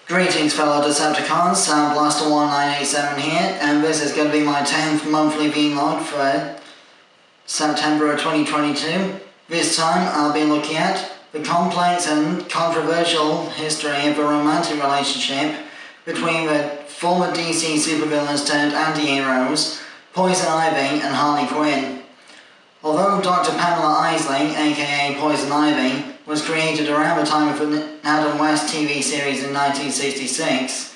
Greetings fellow Decepticons, SoundBlaster1987 here, and this is going to be my 10th monthly vlog for September of 2022. This time I'll be looking at the complex and controversial history of a romantic relationship between the former DC supervillains turned anti-heroes, Poison Ivy and Harley Quinn. Although Dr. Pamela Isley, aka Poison Ivy, was created around the time of the Adam West TV series in 1966,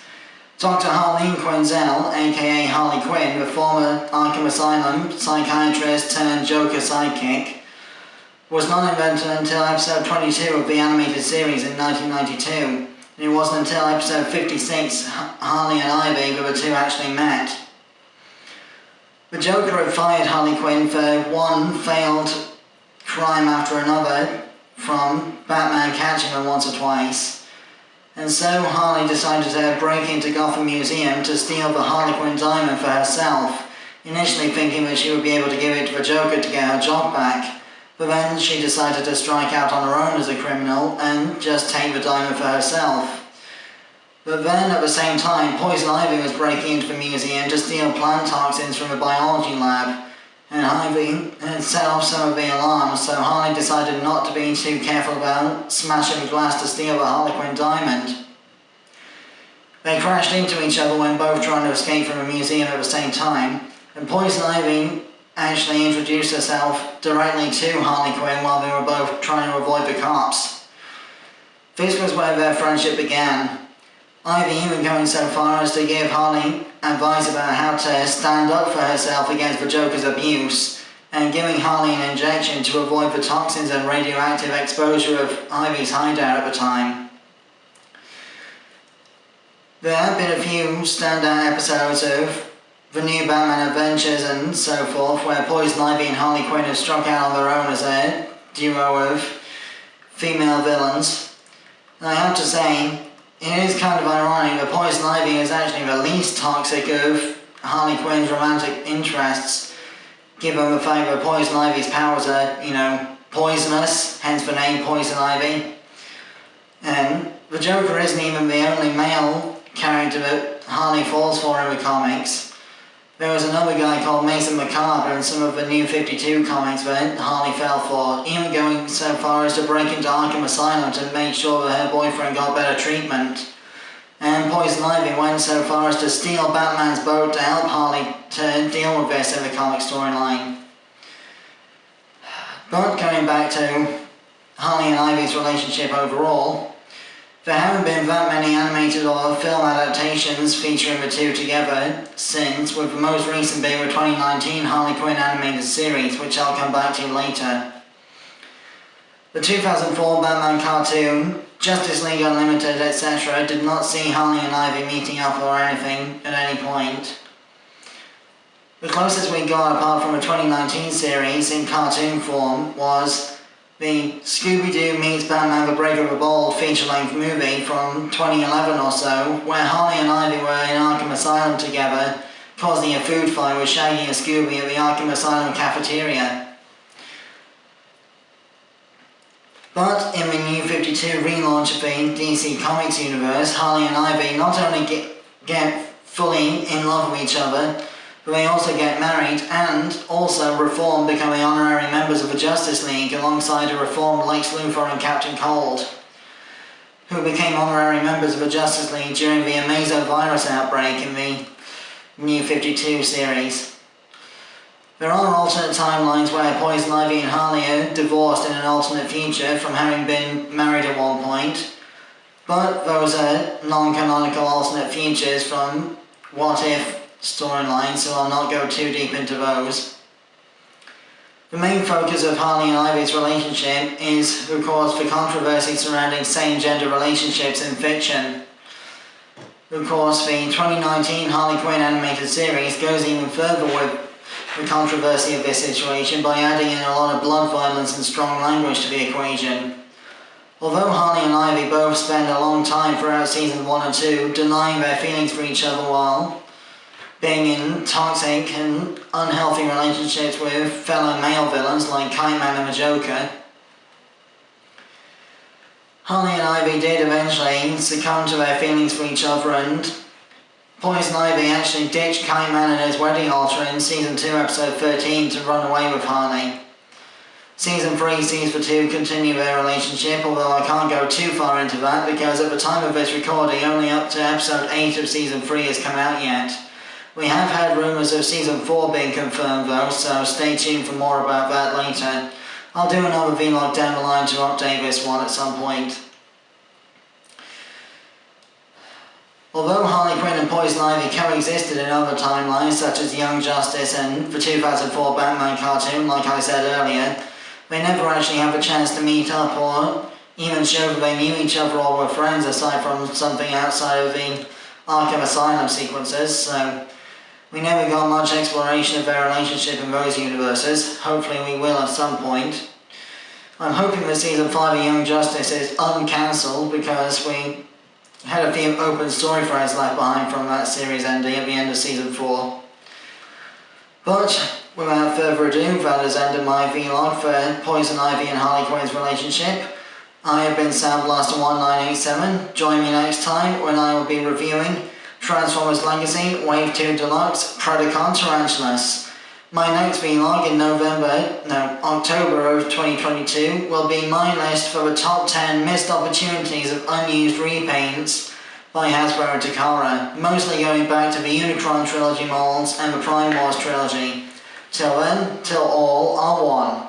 Dr. Harley Quinzel, aka Harley Quinn, the former Arkham Asylum psychiatrist turned Joker sidekick, was not invented until episode 22 of the animated series in 1992. It wasn't until episode 56, Harley and Ivy, that the two actually met. The Joker had fired Harley Quinn for one failed crime after another, from Batman catching her once or twice, and so Harley decided to break into Gotham Museum to steal the Harley Quinn diamond for herself, initially thinking that she would be able to give it to the Joker to get her job back, but then she decided to strike out on her own as a criminal and just take the diamond for herself. But then at the same time, Poison Ivy was breaking into the museum to steal plant toxins from the biology lab, and Ivy had set off some of the alarms, so Harley decided not to be too careful about smashing the glass to steal the Harley Quinn diamond. They crashed into each other when both trying to escape from the museum at the same time, and Poison Ivy actually introduced herself directly to Harley Quinn while they were both trying to avoid the cops. This was where their friendship began. Ivy even going so far as to give Harley advice about how to stand up for herself against the Joker's abuse, and giving Harley an injection to avoid the toxins and radioactive exposure of Ivy's hideout at the time. There have been a few standout episodes of the new Batman Adventures and so forth, where Poison Ivy and Harley Quinn have struck out on their own as a duo of female villains. And I have to say, it is kind of ironic that Poison Ivy is actually the least toxic of Harley Quinn's romantic interests, given the fact that Poison Ivy's powers are, poisonous, hence the name Poison Ivy. And the Joker isn't even the only male character that Harley falls for in the comics. There was another guy called Mason Macabre in some of the New 52 comics that Harley fell for, even going so far as to break into Arkham Asylum to make sure that her boyfriend got better treatment. And Poison Ivy went so far as to steal Batman's boat to help Harley to deal with this in the comic storyline. But going back to Harley and Ivy's relationship overall, there haven't been that many animated or film adaptations featuring the two together since, with the most recent being the 2019 Harley Quinn animated series, which I'll come back to later. The 2004 Batman cartoon, Justice League Unlimited, etc. did not see Harley and Ivy meeting up or anything at any point. The closest we got apart from the 2019 series in cartoon form was the Scooby-Doo meets Batman the Brave of the Bold feature-length movie from 2011 or so, where Harley and Ivy were in Arkham Asylum together, causing a food fight with Shaggy and Scooby at the Arkham Asylum cafeteria. But in the New 52 relaunch of the DC Comics universe, Harley and Ivy not only get fully in love with each other, but they also get married and also reform, becoming honorary members of the Justice League alongside a reformed Lex Luthor and Captain Cold, who became honorary members of the Justice League during the Amazo virus outbreak in the New 52 series. There are alternate timelines where Poison Ivy and Harley are divorced in an alternate future from having been married at one point, but those are non-canonical alternate futures from What If storyline, so I'll not go too deep into those. The main focus of Harley and Ivy's relationship is, of course, the controversy surrounding same-gender relationships in fiction. Of course, the 2019 Harley Quinn animated series goes even further with the controversy of this situation by adding in a lot of blood violence and strong language to the equation. Although Harley and Ivy both spend a long time throughout seasons 1 and 2 denying their feelings for each other while being in toxic and unhealthy relationships with fellow male villains like Kite Man and the Joker, Harley and Ivy did eventually succumb to their feelings for each other, and Poison Ivy actually ditched Kite Man and his wedding altar in Season 2, Episode 13 to run away with Harley. Season 3 sees the two continue their relationship, although I can't go too far into that because at the time of this recording only up to Episode 8 of Season 3 has come out yet. We have heard rumours of Season 4 being confirmed though, so stay tuned for more about that later. I'll do another vlog down the line to update this one at some point. Although Harley Quinn and Poison Ivy coexisted in other timelines such as Young Justice and the 2004 Batman cartoon, like I said earlier, they never actually have a chance to meet up or even show that they knew each other or were friends aside from something outside of the Arkham Asylum sequences, so we never got much exploration of their relationship in those universes. Hopefully we will at some point. I'm hoping that Season 5 of Young Justice is uncancelled because we had a few open story threads left behind from that series ending at the end of Season 4. But without further ado, that has ended my vlog for Poison Ivy and Harley Quinn's relationship. I have been SoundBlaster1987. Join me next time when I will be reviewing Transformers Legacy Wave 2 Deluxe Predacon Tarantulas. My next vlog in October of 2022 will be my list for the top 10 missed opportunities of unused repaints by Hasbro and Takara, mostly going back to the Unicron trilogy molds and the Prime Wars trilogy. Till then, till all are one.